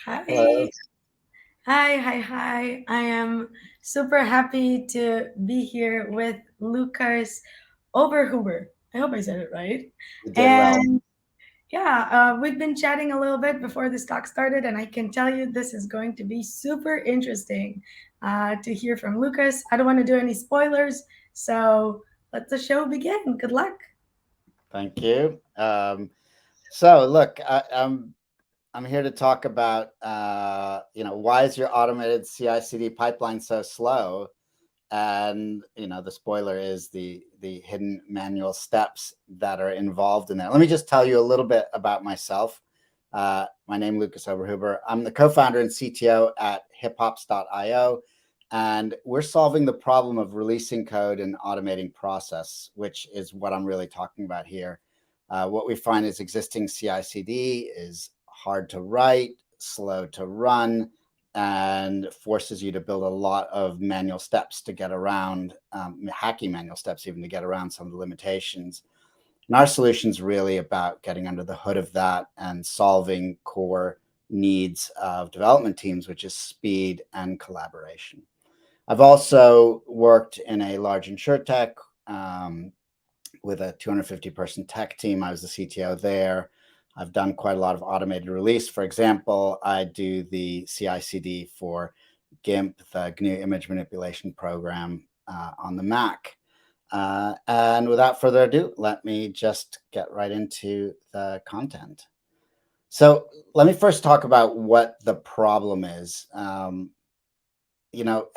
Hello. Hi, hi. I am super happy to be here with Lukas Oberhuber. I hope I said it right. You did well. And yeah, we've been chatting a little bit before this talk started, and I can tell you this is going to be super interesting to hear from Lucas. I don't want to do any spoilers, so let the show begin. Good luck. Thank you. So look, I'm here to talk about why is your automated CI/CD pipeline so slow? And the spoiler is the hidden manual steps that are involved in that. Let me just tell you a little bit about myself. My name is Lukas Oberhuber. I'm the co-founder and CTO at hiphops.io, and we're solving the problem of releasing code and automating process, which is what I'm really talking about here. What we find is existing CI/CD is hard to write, slow to run, and forces you to build a lot of manual steps to get around, hacky manual steps even to get around some of the limitations. And our solution is really about getting under the hood of that and solving core needs of development teams, which is speed and collaboration. I've also worked in a large insurtech with a 250 person tech team. I was the CTO there. I've done quite a lot of automated release. For example, I do the CI/CD for GIMP, the GNU image manipulation program on the Mac. And without further ado, let me just get right into the content. So let me first talk about what the problem is. You know,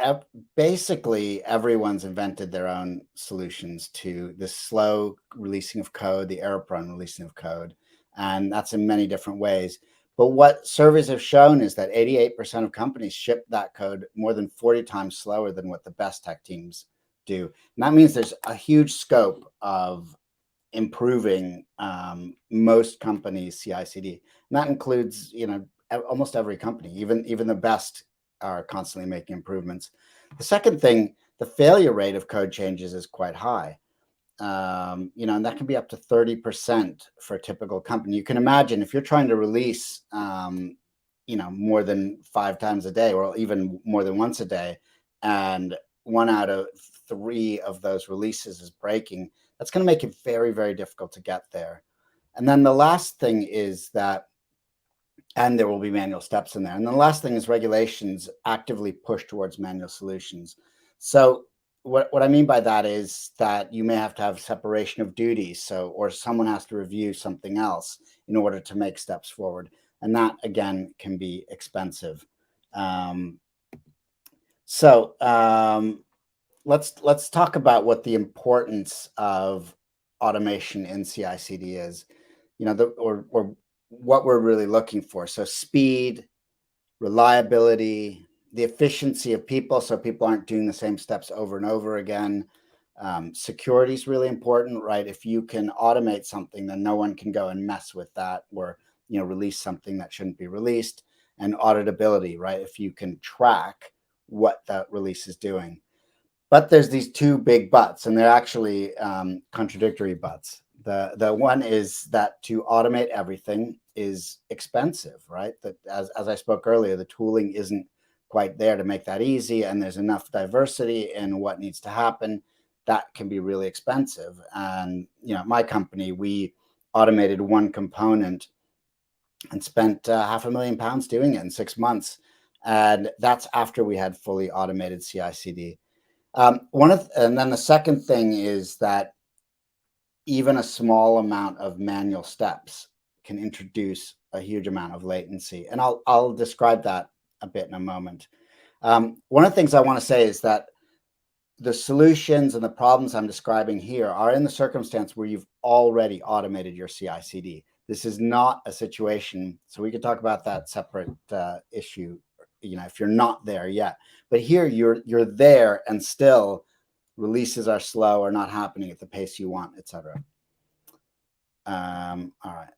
basically everyone's invented their own solutions to the slow releasing of code, the error-prone releasing of code, and that's in many different ways. But what surveys have shown is that 88% of companies ship that code more than 40 times slower than what the best tech teams do. And that means there's a huge scope of improving most companies' CI/CD. And that includes, almost every company, even the best are constantly making improvements. The second thing, the failure rate of code changes is quite high. And that can be up to 30% for a typical company. You can imagine if you're trying to release, more than 5 times a day or even more than once a day, and 1 out of 3 of those releases is breaking, that's going to make it very, very difficult to get there. And then the last thing is that and there will be manual steps in there. And the last thing is regulations actively push towards manual solutions. So what I mean by that is that you may have to have separation of duties. So, or someone has to review something else in order to make steps forward. And that again can be expensive. Um, so let's talk about what the importance of automation in CI/CD is. Or what we're really looking for. So speed, reliability, the efficiency of people, so people aren't doing the same steps over and over again. Security is really important, right? If you can automate something, then no one can go and mess with that or release something that shouldn't be released. And auditability, right? If you can track what that release is doing. But there's these two big buts, and they're actually contradictory buts. The one is that to automate everything is expensive, right? That as I spoke earlier, the tooling isn't quite there to make that easy, and there's enough diversity in what needs to happen. That can be really expensive. And my company, we automated one component and spent £500,000 doing it in 6 months, and that's after we had fully automated CI/CD. And then the second thing is that even a small amount of manual steps can introduce a huge amount of latency, and I'll describe that a bit in a moment. One of the things I want to say is that the solutions and the problems I'm describing here are in the circumstance where you've already automated your CI/CD. This is not a situation, so we could talk about that separate issue. If you're not there yet, but here you're there, and still releases are slow or not happening at the pace you want, etc. All right.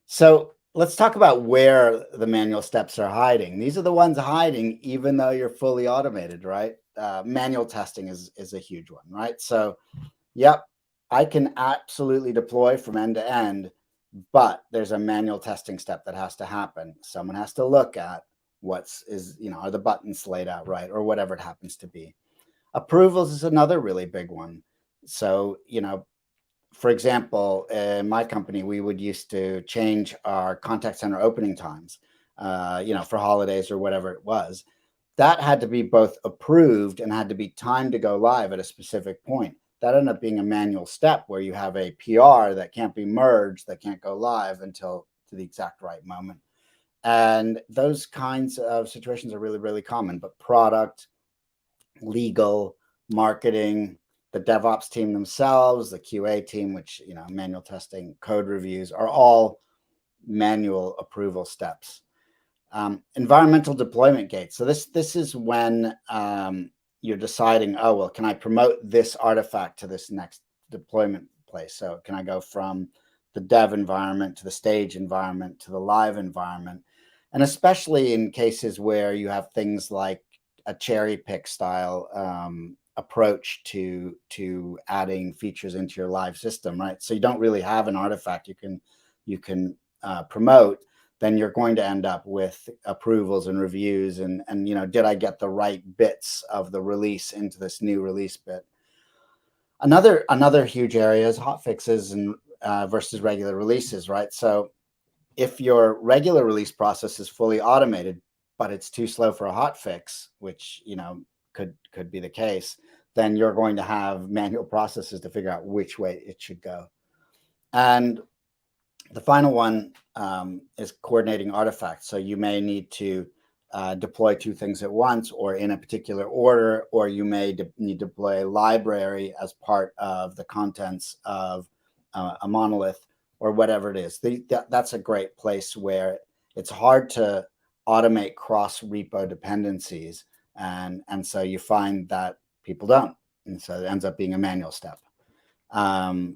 So let's talk about where the manual steps are hiding. These are the ones hiding, even though you're fully automated, right? Manual testing is a huge one, right? So, yep, I can absolutely deploy from end to end, but there's a manual testing step that has to happen. Someone has to look at are the buttons laid out right, or whatever it happens to be. Approvals is another really big one. So, for example, in my company, we would used to change our contact center opening times, for holidays or whatever it was. That had to be both approved and had to be timed to go live at a specific point. That ended up being a manual step where you have a PR that can't be merged, that can't go live until to the exact right moment. And those kinds of situations are really, really common. But product, legal, marketing, the DevOps team themselves, the QA team, which, manual testing, code reviews are all manual approval steps. Environmental deployment gates. So this is when you're deciding, oh, well, can I promote this artifact to this next deployment place? So can I go from the dev environment to the stage environment to the live environment? And especially in cases where you have things like a cherry pick style approach to adding features into your live system, right? So you don't really have an artifact you can promote. Then you're going to end up with approvals and reviews and did I get the right bits of the release into this new release bit? Another huge area is hotfixes and versus regular releases, right? So if your regular release process is fully automated, but it's too slow for a hotfix, which could be the case, then you're going to have manual processes to figure out which way it should go. And the final one is coordinating artifacts. So you may need to deploy two things at once or in a particular order, or you may need to deploy a library as part of the contents of a monolith or whatever it is. That's a great place where it's hard to automate cross repo dependencies. And so you find that people don't. And so it ends up being a manual step. So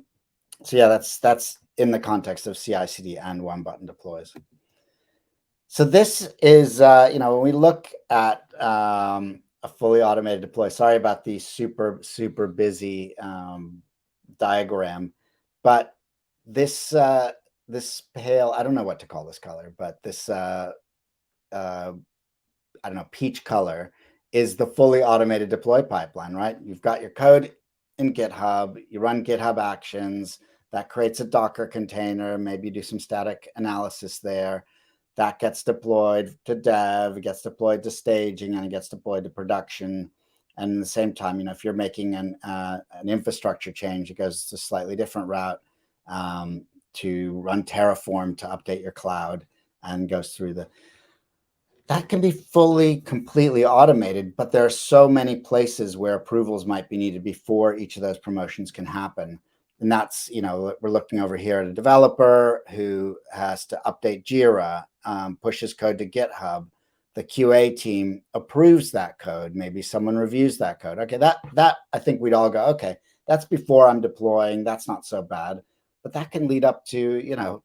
yeah, that's in the context of CI/CD and one button deploys. So this is, when we look at a fully automated deploy, sorry about the super, super busy diagram, but this pale, I don't know what to call this color, but this, I don't know, peach color is the fully automated deploy pipeline, right? You've got your code in GitHub, you run GitHub Actions, that creates a Docker container, maybe do some static analysis there. That gets deployed to dev, it gets deployed to staging, and it gets deployed to production. And at the same time, if you're making an infrastructure change, it goes a slightly different route to run Terraform to update your cloud and goes through that can be completely automated, but there are so many places where approvals might be needed before each of those promotions can happen. And that's, we're looking over here at a developer who has to update Jira, pushes code to GitHub. The QA team approves that code. Maybe someone reviews that code. Okay, that I think we'd all go, okay, that's before I'm deploying. That's not so bad. But that can lead up to,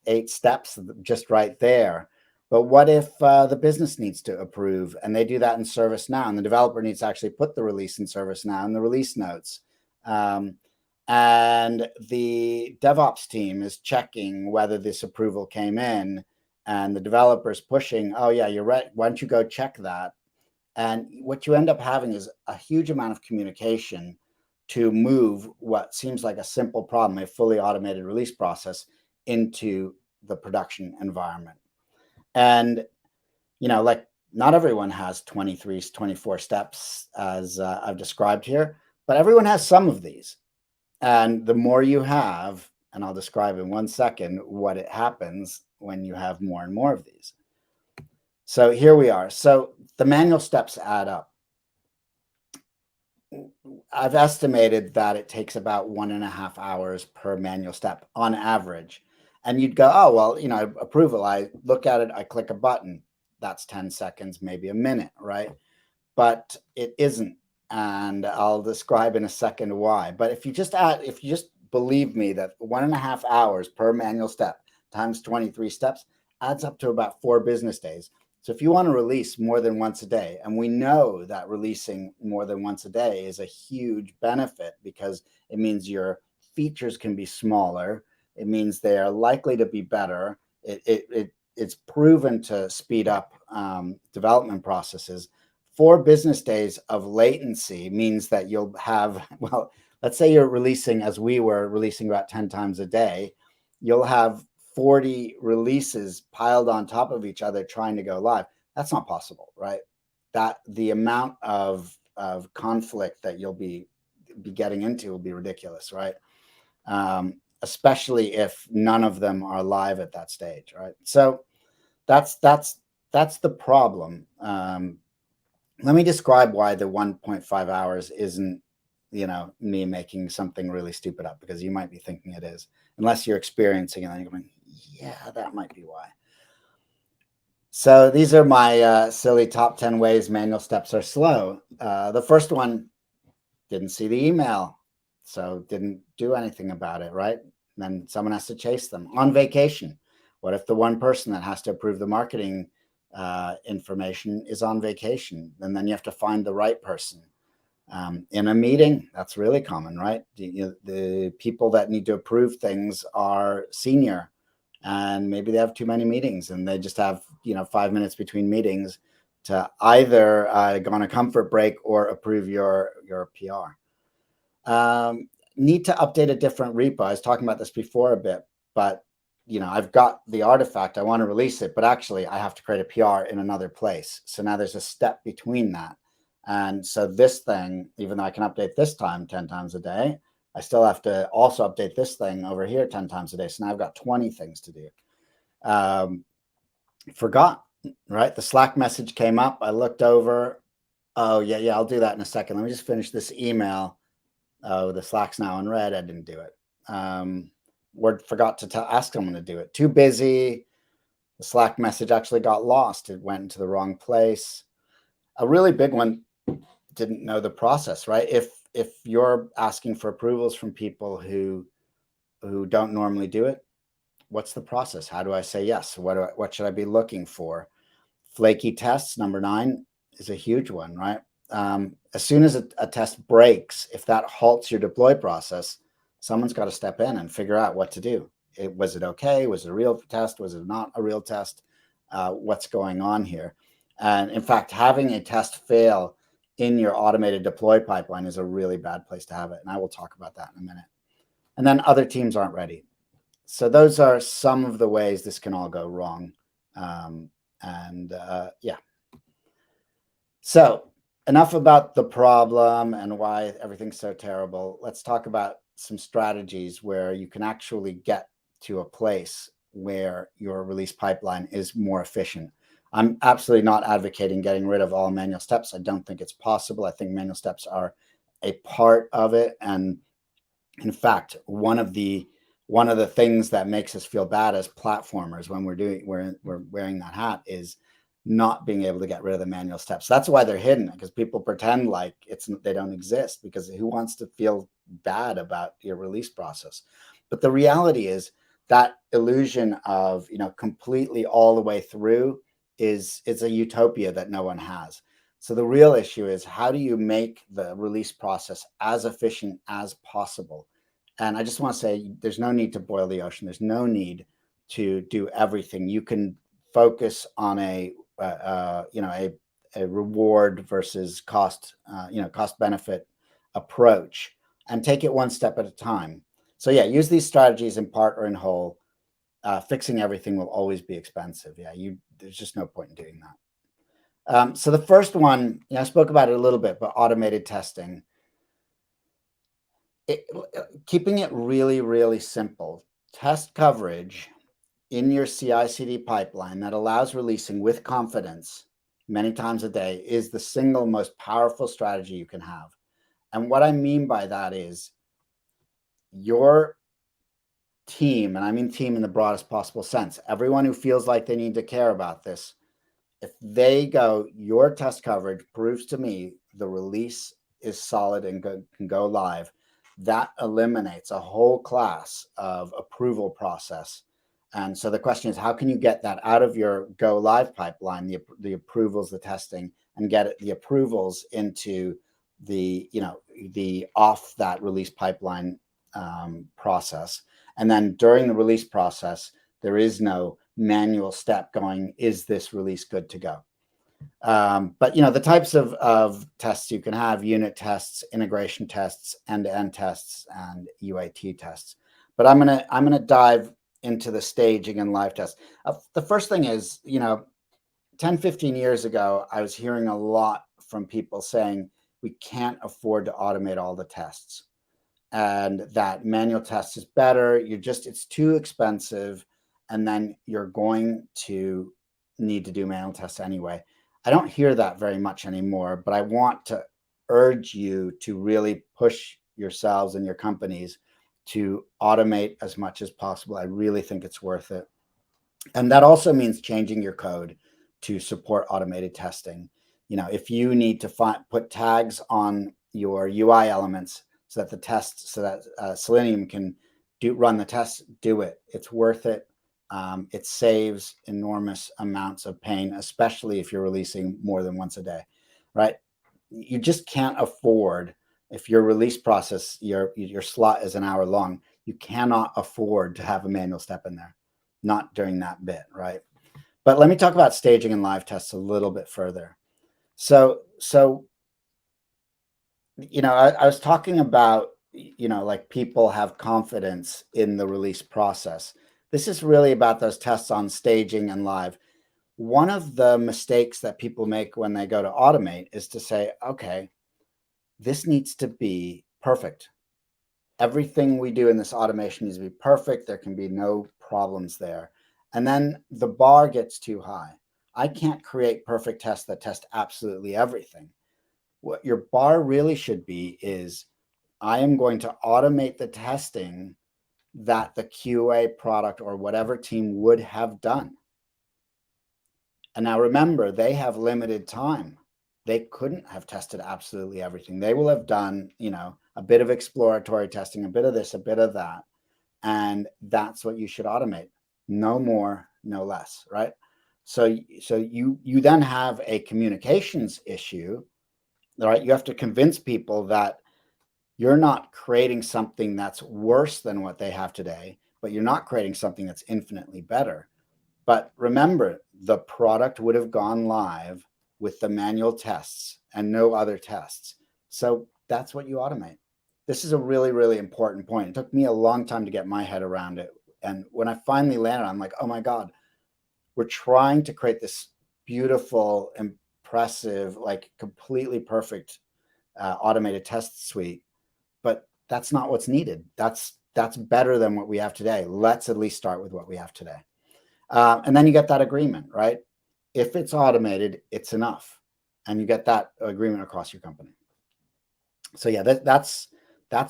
8 steps just right there. But what if the business needs to approve and they do that in ServiceNow, and the developer needs to actually put the release in ServiceNow in the release notes? And the DevOps team is checking whether this approval came in, and the developer's pushing, oh yeah, you're right, why don't you go check that? And what you end up having is a huge amount of communication to move what seems like a simple problem, a fully automated release process, into the production environment. And, like not everyone has 23, 24 steps as I've described here, but everyone has some of these. And the more you have, and I'll describe in 1 second what it happens when you have more and more of these. So here we are. So the manual steps add up. I've estimated that it takes about 1.5 hours per manual step on average. And you'd go, oh, well, approval, I look at it, I click a button. That's 10 seconds, maybe a minute, right? But it isn't. And I'll describe in a second why. But if you just believe me that 1.5 hours per manual step times 23 steps adds up to about 4 business days. So if you want to release more than once a day, and we know that releasing more than once a day is a huge benefit because it means your features can be smaller, It means they are likely to be better. It's proven to speed up development processes. 4 business days of latency means that you'll have, well, let's say you're releasing, as we were releasing about 10 times a day, you'll have 40 releases piled on top of each other trying to go live. That's not possible, right? That the amount of conflict that you'll be getting into will be ridiculous, right? Especially if none of them are live at that stage, right? So that's the problem. Let me describe why the 1.5 hours isn't, me making something really stupid up, because you might be thinking it is, unless you're experiencing it and you're going, yeah, that might be why. So these are my silly top 10 ways manual steps are slow. The first one, didn't see the email, so didn't do anything about it, right? And then someone has to chase them. On vacation, what if the one person that has to approve the marketing information is on vacation? And then you have to find the right person. In a meeting, that's really common, right? The people that need to approve things are senior, and maybe they have too many meetings, and they just have 5 minutes between meetings to either go on a comfort break or approve your PR. Need to update a different repo. I was talking about this before a bit, but I've got the artifact, I want to release it, but actually I have to create a PR in another place. So now there's a step between that. And so this thing, even though I can update this time 10 times a day, I still have to also update this thing over here 10 times a day. So now I've got 20 things to do. Forgot, right? The Slack message came up. I looked over. Oh, yeah, I'll do that in a second. Let me just finish this email. Oh, the Slack's now in red. I didn't do it. Word forgot to ask someone to do it. Too busy. The Slack message actually got lost. It went into the wrong place. A really big one, didn't know the process, right? If you're asking for approvals from people who don't normally do it, what's the process? How do I say yes? What should I be looking for? Flaky tests, number 9, is a huge one, right? As soon as a test breaks, if that halts your deploy process, someone's got to step in and figure out what to do. Was it okay? Was it a real test? Was it not a real test? What's going on here? And in fact, having a test fail in your automated deploy pipeline is a really bad place to have it. And I will talk about that in a minute. And then other teams aren't ready. So those are some of the ways this can all go wrong. Yeah. So enough about the problem and why everything's so terrible. Let's talk about some strategies where you can actually get to a place where your release pipeline is more efficient. I'm absolutely not advocating getting rid of all manual steps. I don't think it's possible. I think manual steps are a part of it. And in fact, one of the things that makes us feel bad as platformers when we're wearing that hat is not being able to get rid of the manual steps. That's why they're hidden, because people pretend like they don't exist, because who wants to feel bad about your release process? But the reality is that illusion of completely all the way through is a utopia that no one has. So the real issue is, how do you make the release process as efficient as possible? And I just want to say, there's no need to boil the ocean. There's no need to do everything. You can focus on a reward versus cost benefit approach, and take it one step at a time. So yeah, use these strategies in part or in whole. Fixing everything will always be expensive. Yeah, there's just no point in doing that. So the first one, I spoke about it a little bit, but automated testing. Keeping it really, really simple. Test coverage in your CI/CD pipeline that allows releasing with confidence many times a day is the single most powerful strategy you can have. And what I mean by that is, your team, and I mean team in the broadest possible sense, everyone who feels like they need to care about this, if they go, your test coverage proves to me the release is solid and can go live, that eliminates a whole class of approval process. And so the question is, how can you get that out of your go live pipeline, the approvals, the testing, and get the approvals into the off that release pipeline process? And then during the release process, there is no manual step going, is this release good to go? But the types of tests you can have: unit tests, integration tests, end-to-end tests, and UAT tests. But I'm gonna dive into the staging and live tests. The first thing is, 10, 15 years ago, I was hearing a lot from people saying we can't afford to automate all the tests, and that manual test is better. It's too expensive, and then you're going to need to do manual tests anyway. I don't hear that very much anymore, but I want to urge you to really push yourselves and your companies to automate as much as possible. I really think it's worth it. And that also means changing your code to support automated testing. If you need to put tags on your UI elements so that Selenium can run the tests, do it. It's worth it. It saves enormous amounts of pain, especially if you're releasing more than once a day, right? You just can't afford, if your release process, your slot is an hour long, you cannot afford to have a manual step in there, not during that bit, right? But let me talk about staging and live tests a little bit further. So I was talking about, like, people have confidence in the release process. This is really about those tests on staging and live. One of the mistakes that people make when they go to automate is to say, okay, this needs to be perfect. Everything we do in this automation needs to be perfect. There can be no problems there. And then the bar gets too high. I can't create perfect tests that test absolutely everything. What your bar really should be is, I am going to automate the testing that the QA product or whatever team would have done. And now remember, they have limited time. They couldn't have tested absolutely everything. They will have done, a bit of exploratory testing, a bit of this, a bit of that. And that's what you should automate. No more, no less, right? So you then have a communications issue, right? You have to convince people that you're not creating something that's worse than what they have today, but you're not creating something that's infinitely better. But remember, the product would have gone live with the manual tests and no other tests. So that's what you automate. This is a really, really important point. It took me a long time to get my head around it. And when I finally landed, I'm like, oh my God, we're trying to create this beautiful, impressive, like completely perfect automated test suite, but that's not what's needed. That's better than what we have today. Let's at least start with what we have today. And then you get that agreement, right? If it's automated, it's enough. And you get that agreement across your company. So yeah, that's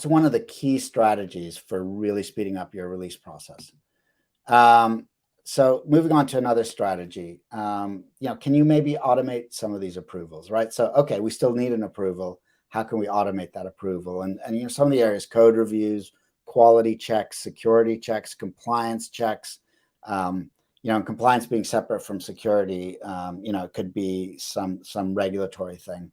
one of the key strategies for really speeding up your release process. So moving on to another strategy, can you maybe automate some of these approvals, right? So, okay, we still need an approval. How can we automate that approval? And some of the areas: code reviews, quality checks, security checks, compliance checks. And compliance being separate from security, it could be some regulatory thing.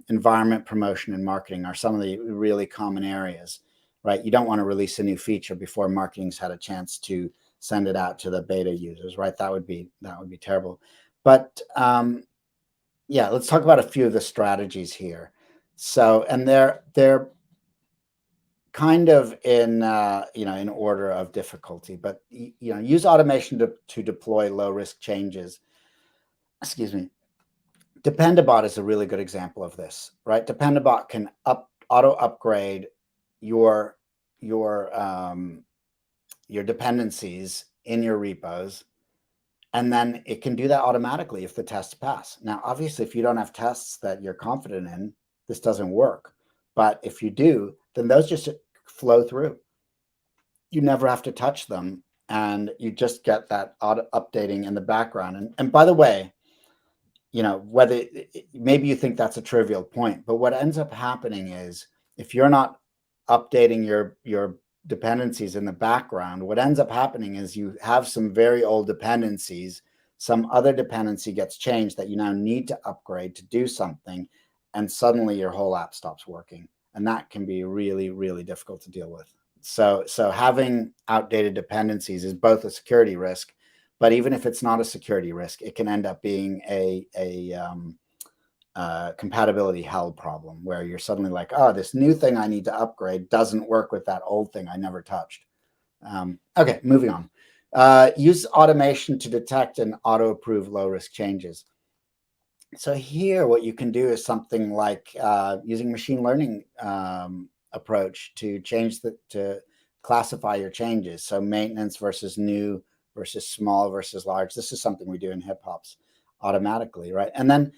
Environment, promotion, and marketing are some of the really common areas, right? You don't want to release a new feature before marketing's had a chance to send it out to the beta users, right? That would be terrible. But let's talk about a few of the strategies here. So, and they're kind of in in order of difficulty, but use automation to deploy low risk changes. Excuse me. Dependabot is a really good example of this, right? Dependabot can auto upgrade your dependencies in your repos, and then it can do that automatically if the tests pass. Now, obviously, if you don't have tests that you're confident in, this doesn't work. But if you do, then those just flow through. You never have to touch them, and you just get that auto updating in the background. And by the way, whether maybe you think that's a trivial point, but what ends up happening is, if you're not updating your dependencies in the background, what ends up happening is you have some very old dependencies, some other dependency gets changed that you now need to upgrade to do something, and suddenly your whole app stops working. And that can be really, really difficult to deal with. So having outdated dependencies is both a security risk, but even if it's not a security risk, it can end up being a compatibility hell problem where you're suddenly like, oh, this new thing I need to upgrade doesn't work with that old thing I never touched. Okay, moving on. Use automation to detect and auto approve low risk changes. So here, what you can do is something like using machine learning approach to to classify your changes. So maintenance versus new versus small versus large. This is something we do in hip hops automatically, right? And then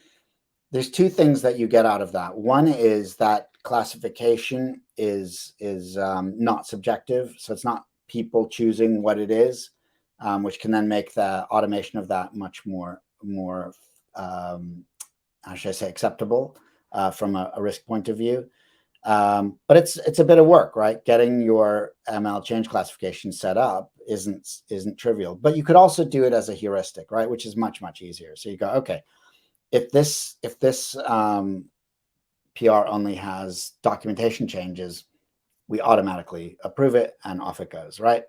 there's two things that you get out of that. One is that classification is not subjective, so it's not people choosing what it is, which can then make the automation of that much more how should I say acceptable from a risk point of view. But it's a bit of work, right? Getting your ML change classification set up isn't trivial. But you could also do it as a heuristic, right? Which is much easier. So you go, okay, if this PR only has documentation changes, we automatically approve it and off it goes, right?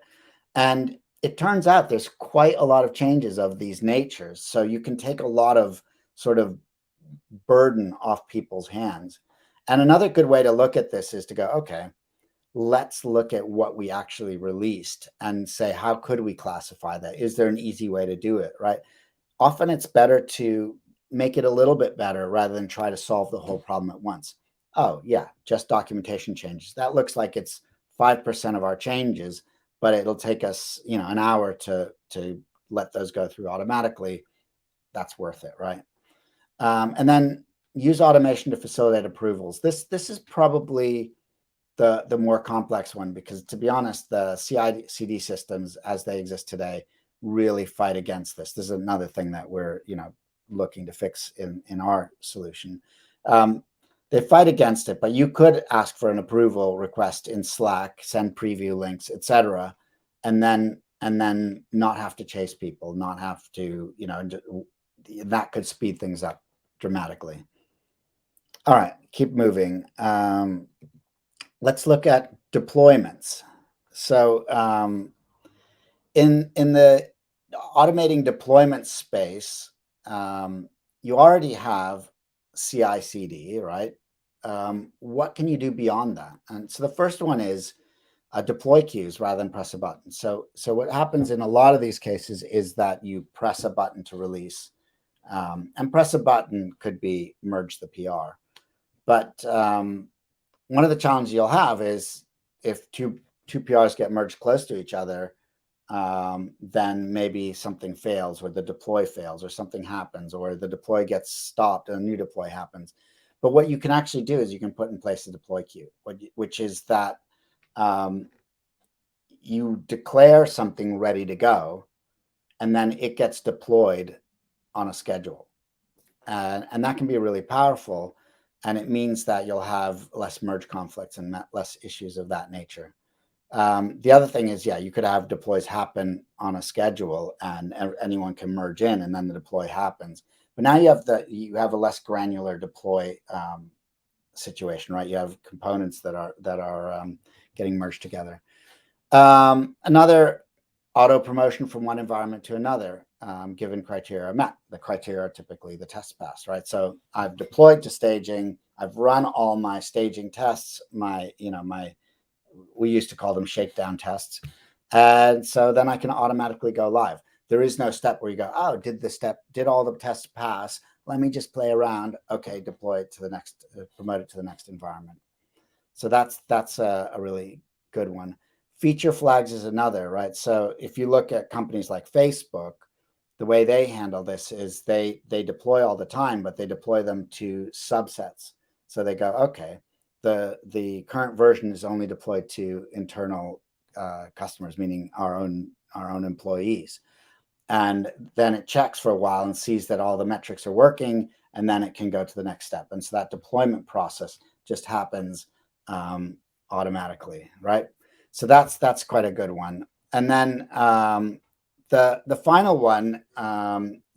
And it turns out there's quite a lot of changes of these natures. So you can take a lot of sort of burden off people's hands. And another good way to look at this is to go, okay, let's look at what we actually released and say, how could we classify that? Is there an easy way to do it, right? Often it's better to make it a little bit better rather than try to solve the whole problem at once. Oh, yeah, just documentation changes. That looks like it's 5% of our changes, but it'll take us, an hour to let those go through automatically. That's worth it, right? And then use automation to facilitate approvals. This is probably the more complex one because, to be honest, the CI/CD systems as they exist today really fight against this. This is another thing that we're looking to fix in our solution. They fight against it, but you could ask for an approval request in Slack, send preview links, etc., and then not have to chase people, not have to that could speed things up dramatically. All right, keep moving. Let's look at deployments. So in the automating deployment space, you already have CI/CD, right? What can you do beyond that? And so the first one is deploy queues rather than press a button. So what happens in a lot of these cases is that you press a button to release, and press a button could be merge the PR. But one of the challenges you'll have is if two PRs get merged close to each other, then maybe something fails or the deploy fails or something happens or the deploy gets stopped and a new deploy happens. But what you can actually do is you can put in place a deploy queue, which is that you declare something ready to go and then it gets deployed on a schedule. And that can be really powerful. And it means that you'll have less merge conflicts and less issues of that nature. The other thing is, you could have deploys happen on a schedule and anyone can merge in and then the deploy happens. But now you have a less granular deploy situation, right? You have components that are getting merged together. Another auto promotion from one environment to another, given criteria are met. The criteria are typically the test pass, right? So I've deployed to staging. I've run all my staging tests. We used to call them shakedown tests. And so then I can automatically go live. There is no step where you go, oh, did all the tests pass? Let me just play around. Okay, deploy it to the next, promote it to the next environment. So that's a really good one. Feature flags is another, right? So if you look at companies like Facebook, the way they handle this is they deploy all the time, but they deploy them to subsets. So they go, okay, the current version is only deployed to internal customers, meaning our own employees. And then it checks for a while and sees that all the metrics are working, and then it can go to the next step. And so that deployment process just happens automatically, right? So that's quite a good one. And then the final one,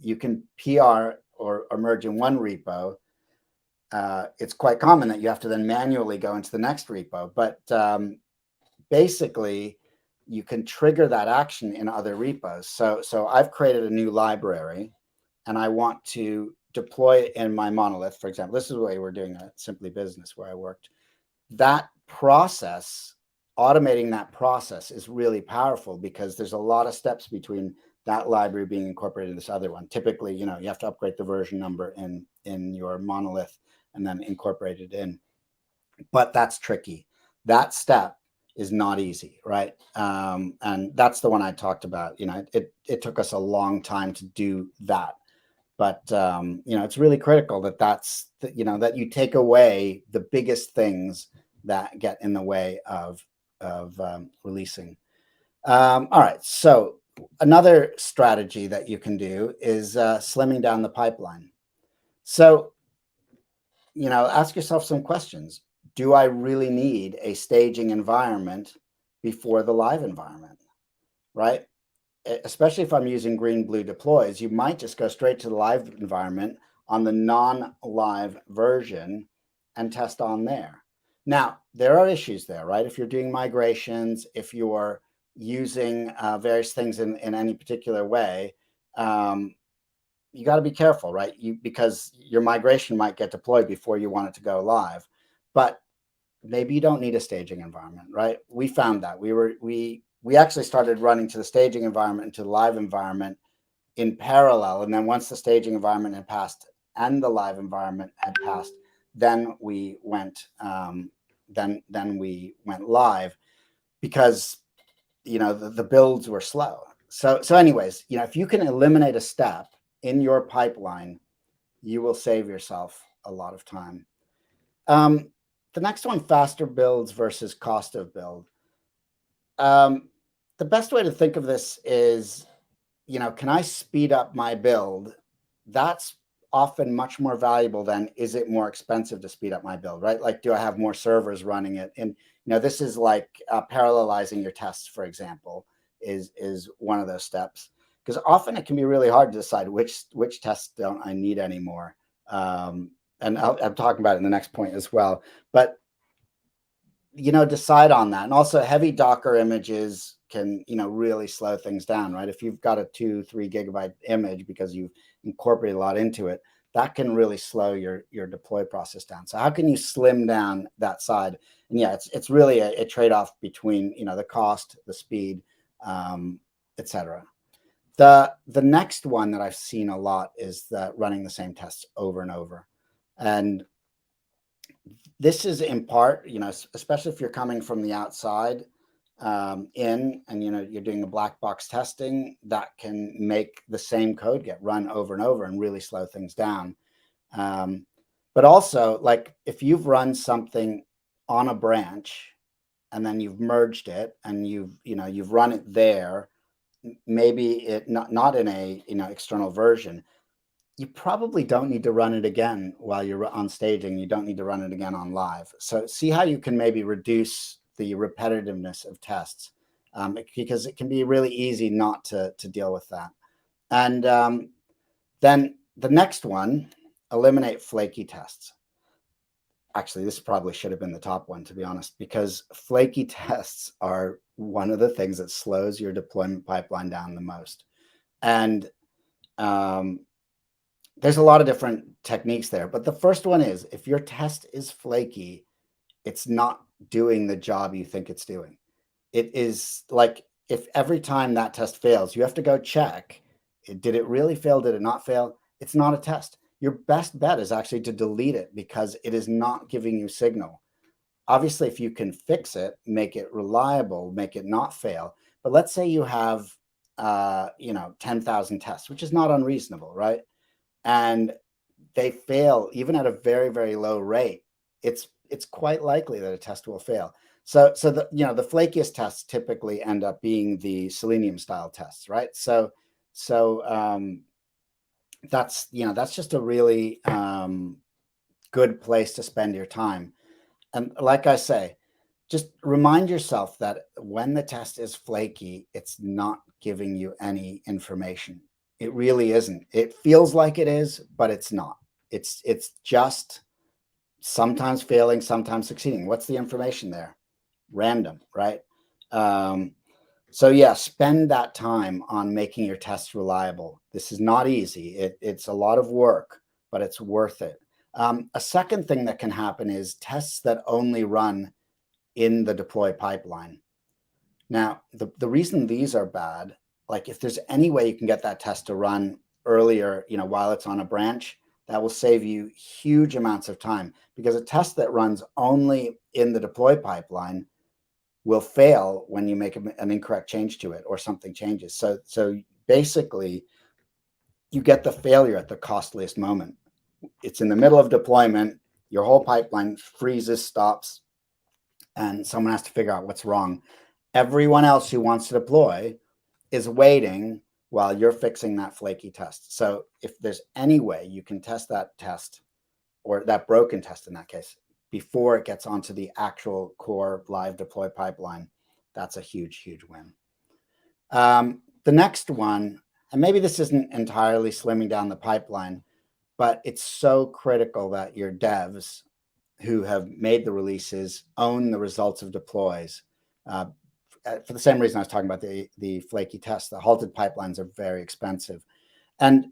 you can PR or merge in one repo. It's quite common that you have to then manually go into the next repo, but basically you can trigger that action in other repos. So I've created a new library and I want to deploy it in my monolith, for example. This is the way we're doing at Simply Business where I worked. That process, automating that process is really powerful because there's a lot of steps between that library being incorporated in this other one. Typically, you have to upgrade the version number in your monolith and then incorporate it in. But that's tricky. That step is not easy, right? And that's the one I talked about. It took us a long time to do that. But it's really critical that you take away the biggest things that get in the way of releasing. All right, so another strategy that you can do is slimming down the pipeline. So ask yourself some questions. Do I really need a staging environment before the live environment, right? Especially if I'm using green blue deploys, you might just go straight to the live environment on the non-live version and test on there. Now, there are issues there, right? If you're doing migrations, if you're using various things in any particular way, you got to be careful, right? Because your migration might get deployed before you want it to go live. But maybe you don't need a staging environment, right? We found that we actually started running to the staging environment and to the live environment in parallel. And then once the staging environment had passed and the live environment had passed, then we went live because the builds were slow. So anyways, if you can eliminate a step in your pipeline, you will save yourself a lot of time. The next one, faster builds versus cost of build. The best way to think of this is, can I speed up my build? That's often much more valuable than is it more expensive to speed up my build, right? Like, do I have more servers running it? And, this is like parallelizing your tests, for example, is one of those steps. Because often it can be really hard to decide which tests don't I need anymore. And I'm talking about it in the next point as well. But decide on that. And also heavy Docker images can, really slow things down, right? If you've got a 2-3 gigabyte image because you've incorporated a lot into it, that can really slow your deploy process down. So how can you slim down that side? And yeah, it's really a trade-off between, the cost, the speed, etc. The next one that I've seen a lot is that running the same tests over and over. And this is in part, especially if you're coming from the outside in and, you're doing a black box testing, that can make the same code get run over and over and really slow things down. But also, like, if you've run something on a branch and then you've merged it and you've run it there, maybe it not in a external version, you probably don't need to run it again while you're on staging. You don't need to run it again on live. So see how you can maybe reduce the repetitiveness of tests, because it can be really easy not to deal with that. And then the next one, eliminate flaky tests. Actually, this probably should have been the top one, to be honest, because flaky tests are one of the things that slows your deployment pipeline down the most. And there's a lot of different techniques there. But the first one is, if your test is flaky, it's not doing the job you think it's doing. It is like, if every time that test fails, you have to go check, did it really fail? Did it not fail? It's not a test. Your best bet is actually to delete it because it is not giving you signal. Obviously, if you can fix it, make it reliable, make it not fail. But let's say you have, 10,000 tests, which is not unreasonable, right? And they fail even at a very, very low rate. It's quite likely that a test will fail. So the flakiest tests typically end up being the Selenium style tests, right? So that's just a really good place to spend your time. And like I say, just remind yourself that when the test is flaky, it's not giving you any information. It really isn't. It feels like it is, but it's not. It's just sometimes failing, sometimes succeeding. What's the information there? Random, right? So yeah, spend that time on making your tests reliable. This is not easy. It's a lot of work, but it's worth it. A second thing that can happen is tests that only run in the deploy pipeline. Now, the reason these are bad, like if there's any way you can get that test to run earlier, while it's on a branch, that will save you huge amounts of time, because a test that runs only in the deploy pipeline will fail when you make an incorrect change to it or something changes. So basically, you get the failure at the costliest moment. It's in the middle of deployment, your whole pipeline freezes, stops, and someone has to figure out what's wrong. Everyone else who wants to deploy is waiting while you're fixing that flaky test. So if there's any way you can test that test, or that broken test in that case, before it gets onto the actual core live deploy pipeline, that's a huge, huge win. The next one, and maybe this isn't entirely slimming down the pipeline, but it's so critical that your devs who have made the releases own the results of deploys. For the same reason I was talking about the flaky tests, the halted pipelines are very expensive. And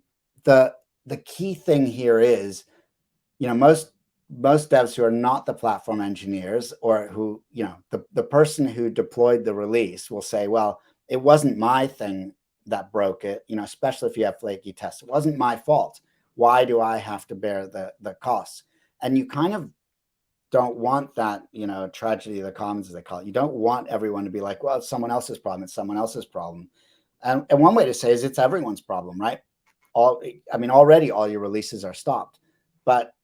the key thing here is, most devs who are not the platform engineers, or who, the person who deployed the release will say, well, it wasn't my thing that broke it, especially if you have flaky tests. It wasn't my fault. Why do I have to bear the costs? And you kind of don't want that, tragedy of the commons, as they call it. You don't want everyone to be like, well, it's someone else's problem. It's someone else's problem. And one way to say is it's everyone's problem, right? Already all your releases are stopped, but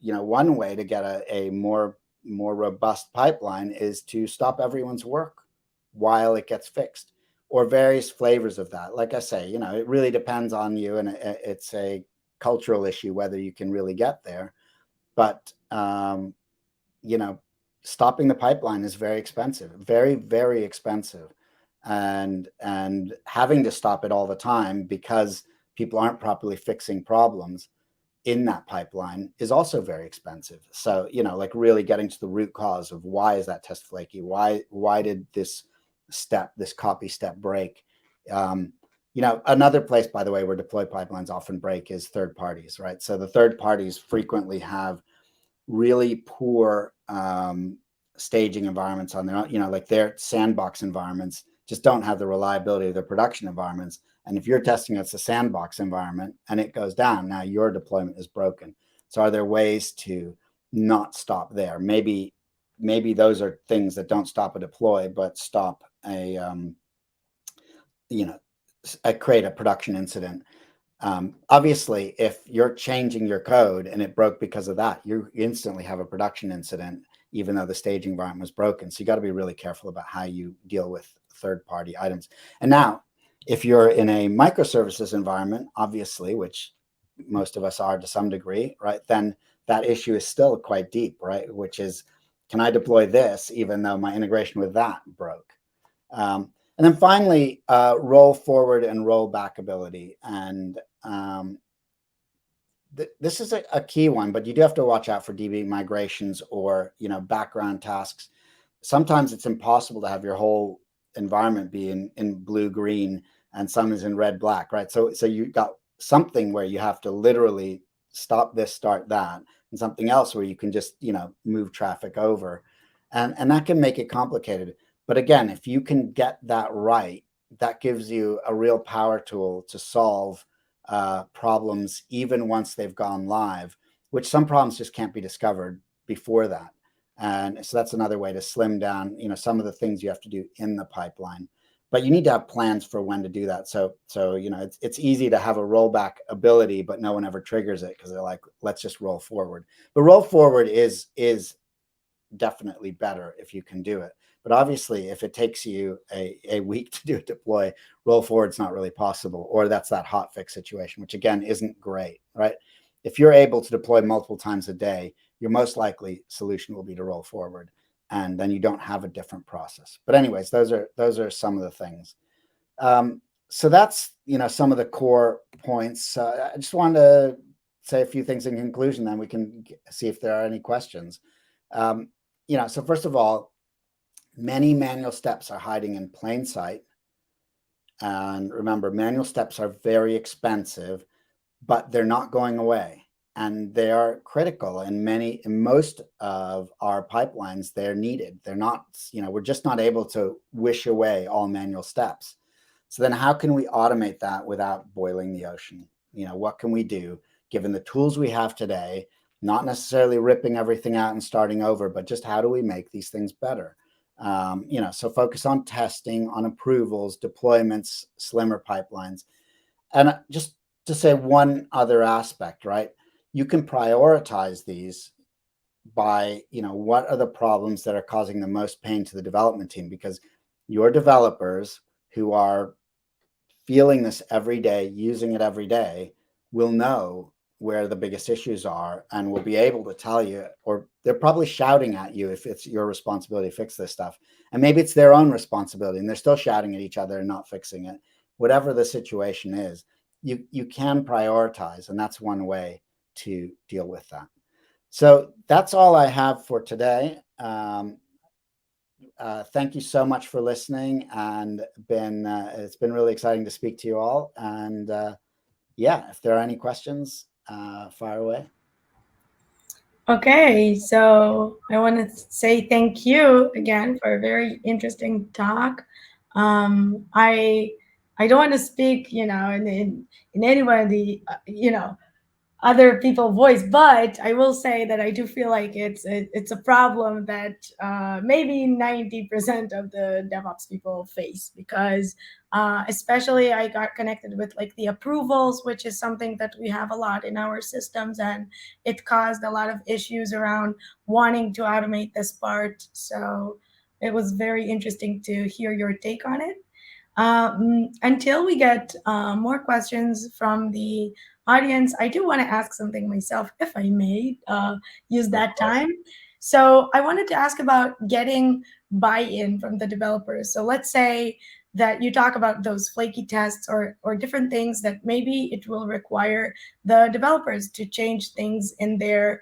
one way to get a more robust pipeline is to stop everyone's work while it gets fixed, or various flavors of that. Like I say, it really depends on you, and it's a cultural issue whether you can really get there. But stopping the pipeline is very expensive, very, very expensive, and having to stop it all the time because people aren't properly fixing problems in that pipeline is also very expensive. So, like really getting to the root cause of why is that test flaky? Why did this copy step break? Another place, by the way, where deploy pipelines often break is third parties, right? So the third parties frequently have really poor staging environments on their own, like their sandbox environments just don't have the reliability of their production environments. And if you're testing it's a sandbox environment and it goes down, now your deployment is broken. So are there ways to not stop there? Maybe those are things that don't stop a deploy, but stop create a production incident. Obviously, if you're changing your code and it broke because of that, you instantly have a production incident, even though the staging environment was broken. So you got to be really careful about how you deal with third-party items. And now, if you're in a microservices environment, obviously, which most of us are to some degree, right, then that issue is still quite deep, right, which is, can I deploy this even though my integration with that broke? And then finally, roll forward and roll back ability. And this is a key one, but you do have to watch out for DB migrations or, background tasks. Sometimes it's impossible to have your whole environment be in blue, green, and some is in red, black, right? So you got something where you have to literally stop this, start that, and something else where you can just, move traffic over. And that can make it complicated. But again, if you can get that right, that gives you a real power tool to solve problems even once they've gone live, which some problems just can't be discovered before that. And so that's another way to slim down, some of the things you have to do in the pipeline. But you need to have plans for when to do that. So it's easy to have a rollback ability, but no one ever triggers it because they're like, let's just roll forward. But roll forward is definitely better if you can do it. But obviously, if it takes you a week to do a deploy, roll forward's not really possible, or that's that hot fix situation, which again isn't great, right? If you're able to deploy multiple times a day, your most likely solution will be to roll forward, and then you don't have a different process. But anyways, those are some of the things. So that's some of the core points. I just wanted to say a few things in conclusion, then we can see if there are any questions. So first of all, Many manual steps are hiding in plain sight. And remember, manual steps are very expensive, but they're not going away. And they are critical in most of our pipelines. They're needed. They're not, we're just not able to wish away all manual steps. So then how can we automate that without boiling the ocean? What can we do given the tools we have today, not necessarily ripping everything out and starting over, but just how do we make these things better? So focus on testing, on approvals, deployments, slimmer pipelines. And just to say one other aspect, right? You can prioritize these by, what are the problems that are causing the most pain to the development team? Because your developers who are feeling this every day, using it every day, will know where the biggest issues are and will be able to tell you, or they're probably shouting at you if it's your responsibility to fix this stuff. And maybe it's their own responsibility and they're still shouting at each other and not fixing it. Whatever the situation is, you can prioritize, and that's one way to deal with that. So that's all I have for today. Thank you so much for listening, and it's been really exciting to speak to you all. And yeah, if there are any questions, fire away. Okay, so I want to say thank you again for a very interesting talk. I don't want to speak, in anybody, other people voice, but I will say that I do feel like it's a problem that maybe 90% of the DevOps people face, because especially I got connected with like the approvals, which is something that we have a lot in our systems, and it caused a lot of issues around wanting to automate this part. So it was very interesting to hear your take on it. Until we get more questions from the audience, I do want to ask something myself, if I may use Of that course. time. So I wanted to ask about getting buy-in from the developers. So let's say that you talk about those flaky tests or different things that maybe it will require the developers to change things in their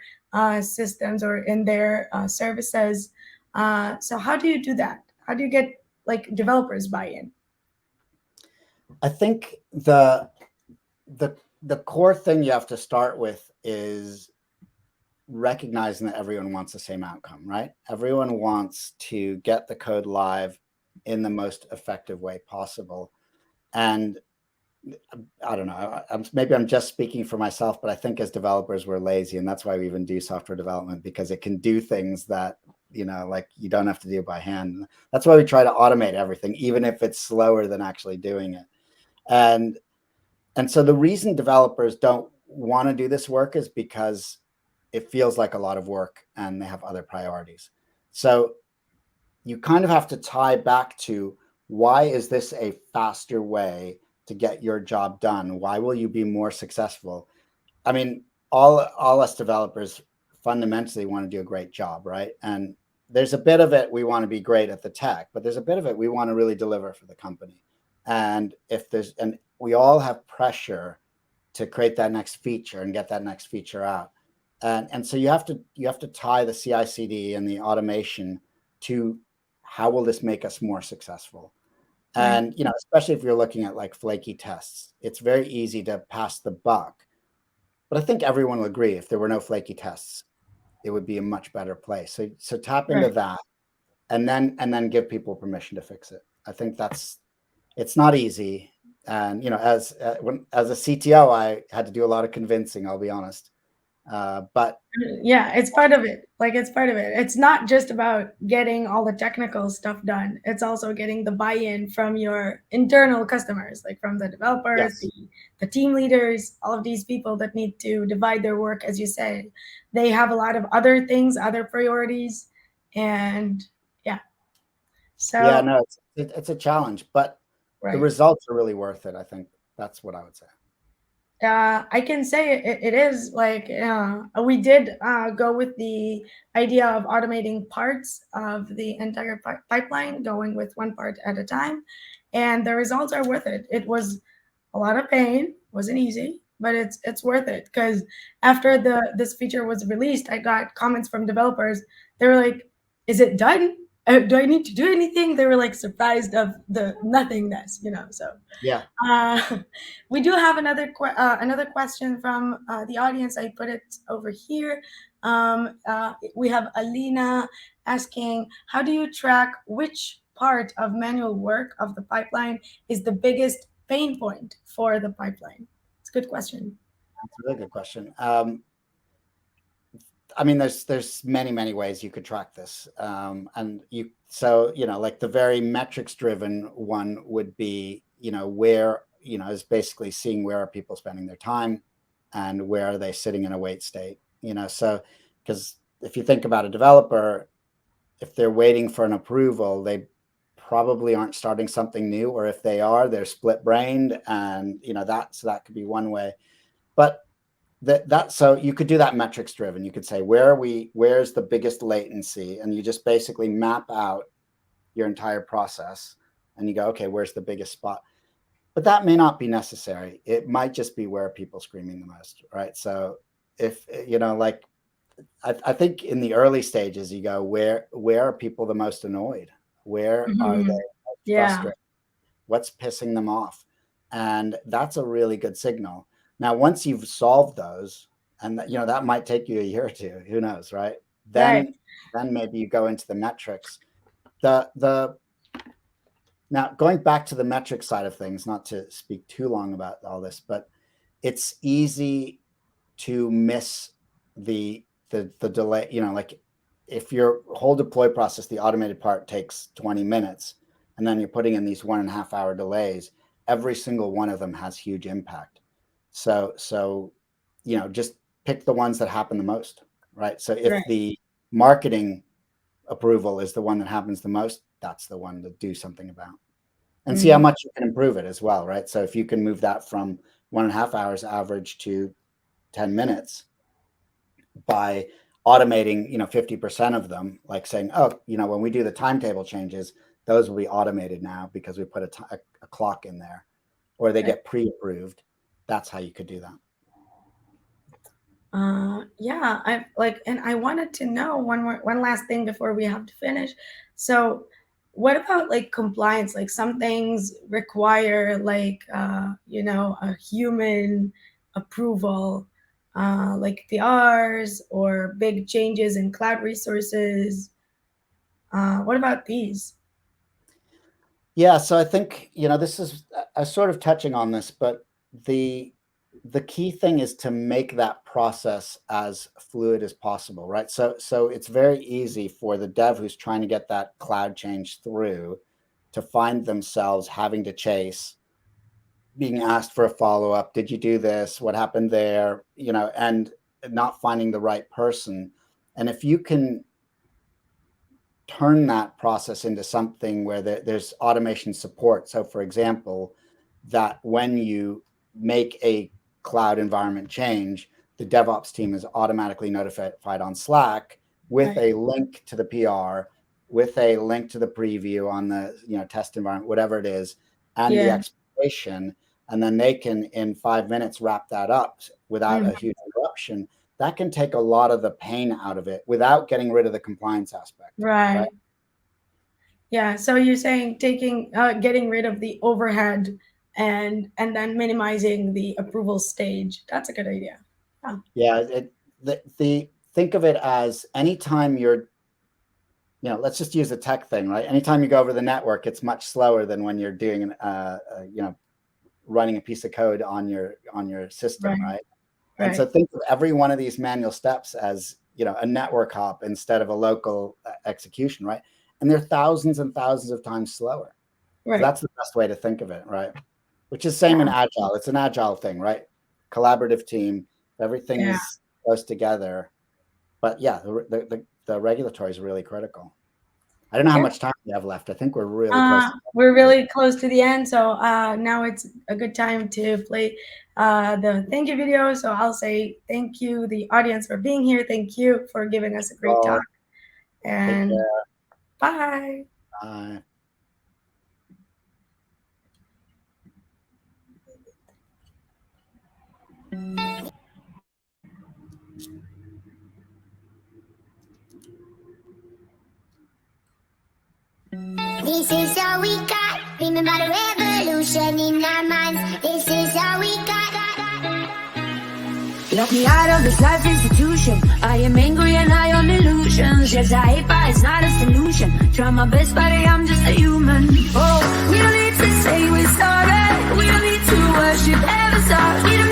systems or in their services. So how do you do that? How do you get like developers buy-in? I think the core thing you have to start with is recognizing that everyone wants the same outcome, right? Everyone wants to get the code live in the most effective way possible. And I don't know, maybe I'm just speaking for myself, but I think as developers, we're lazy. And that's why we even do software development, because it can do things that, like you don't have to do by hand. That's why we try to automate everything, even if it's slower than actually doing it. And so the reason developers don't want to do this work is because it feels like a lot of work and they have other priorities. So you kind of have to tie back to, why is this a faster way to get your job done? Why will you be more successful? I mean, all us developers fundamentally want to do a great job, right? And there's a bit of it we want to be great at the tech, but there's a bit of it we want to really deliver for the company. And we all have pressure to create that next feature and get that next feature out. And so you have to tie the CI/CD and the automation to, how will this make us more successful? Right. And especially if you're looking at like flaky tests, it's very easy to pass the buck. But I think everyone will agree, if there were no flaky tests, it would be a much better place. So tap into Right. that, and then give people permission to fix it. I think it's not easy. And as a CTO, I had to do a lot of convincing, I'll be honest. But Yeah, it's part of it. Like it's part of it. It's not just about getting all the technical stuff done. It's also getting the buy-in from your internal customers, like from the developers, yes, the team leaders, all of these people that need to divide their work, as you say. They have a lot of other things, other priorities, and yeah. yeah, So no, it's a challenge, but the right. results are really worth it. I think that's what I would say. I can say it is like we did go with the idea of automating parts of the entire pipeline, going with one part at a time, and the results are worth it. It was a lot of pain, wasn't easy, but it's worth it, because after this feature was released, I got comments from developers. They were like, "Is it done?" do I need to do anything? They were like surprised of the nothingness, So Yeah. uh, we do have another question from the audience. I put it over here. We have Alina asking, how do you track which part of manual work of the pipeline is the biggest pain point for the pipeline? It's a good question. That's a really good question. I mean, there's many ways you could track this, and like the very metrics driven one would be where is basically seeing where are people spending their time, and where are they sitting in a wait state. So because if you think about a developer, if they're waiting for an approval, they probably aren't starting something new, or if they are, they're split brained, and that could be one way, but so you could do that metrics driven. You could say where's the biggest latency, and you just basically map out your entire process, and you go, okay, where's the biggest spot? But that may not be necessary. It might just be where people screaming the most, right? So if like I think in the early stages you go, where are people the most annoyed, where are they Mhm. most Yeah, frustrated, what's pissing them off, and that's a really good signal. Now once you've solved those, and that might take you a year or two, who knows, right? right. Then maybe you go into the metrics. The Now going back to the metric side of things, not to speak too long about all this, but it's easy to miss the delay. Like if your whole deploy process, the automated part takes 20 minutes, and then you're putting in these 1.5 hour delays, every single one of them has huge impact. So just pick the ones that happen the most, right? So if Right. the marketing approval is the one that happens the most, that's the one to do something about, and see how Mhm. much you can improve it as well, right? So if you can move that from 1.5 hours average to 10 minutes by automating 50% of them, like saying, oh, when we do the timetable changes, those will be automated now because we put a clock in there, or they Right. get pre-approved. That's how you could do that. Yeah, I like, and I wanted to know one last thing before we have to finish. So, what about like compliance? Like some things require like a human approval, like PRs or big changes in cloud resources. What about these? Yeah, so I think this is sort of touching on this, but the the key thing is to make that process as fluid as possible, right? So it's very easy for the dev who's trying to get that cloud change through to find themselves having to chase, being asked for a follow up. Did you do this? What happened there? And not finding the right person. And if you can turn that process into something where there's automation support. So, for example, that when you make a cloud environment change, the DevOps team is automatically notified on Slack with Right. a link to the PR, with a link to the preview on the test environment, whatever it is, and the Yeah. explanation, and then they can in 5 minutes wrap that up without Mhm. a huge interruption. That can take a lot of the pain out of it without getting rid of the compliance aspect, right? Right. Yeah. So you're saying getting rid of the overhead and then minimizing the approval stage. That's a good idea. Yeah. Yeah, the think of it as anytime let's just use a tech thing, right? Anytime you go over the network, it's much slower than when you're doing running a piece of code on your system, Right. right? And so Right. think of every one of these manual steps as a network hop instead of a local execution, right? And they're thousands and thousands of times slower. So Right. that's the best way to think of it, right? Which is same in Yeah. agile. It's an agile thing, right? Collaborative team. Everything Yeah. is close together. But yeah, the regulatory is really critical. I don't know how Yeah. much time we have left. I think we're really close. We're really close to the end, so now it's a good time to play the thank you video. So I'll say thank you, the audience, for being here. Thank you for giving us a great talk, So take and care. bye. Bye. This is all we got. Remember the revolution in our minds. This is all we got. Lock me out of this life institution. I am angry and high on illusions. Yes, I hate, but it's not a solution. Try my best, but I'm just a human. Oh, we don't need to say we're sorry. We don't need to worship ever start. We don't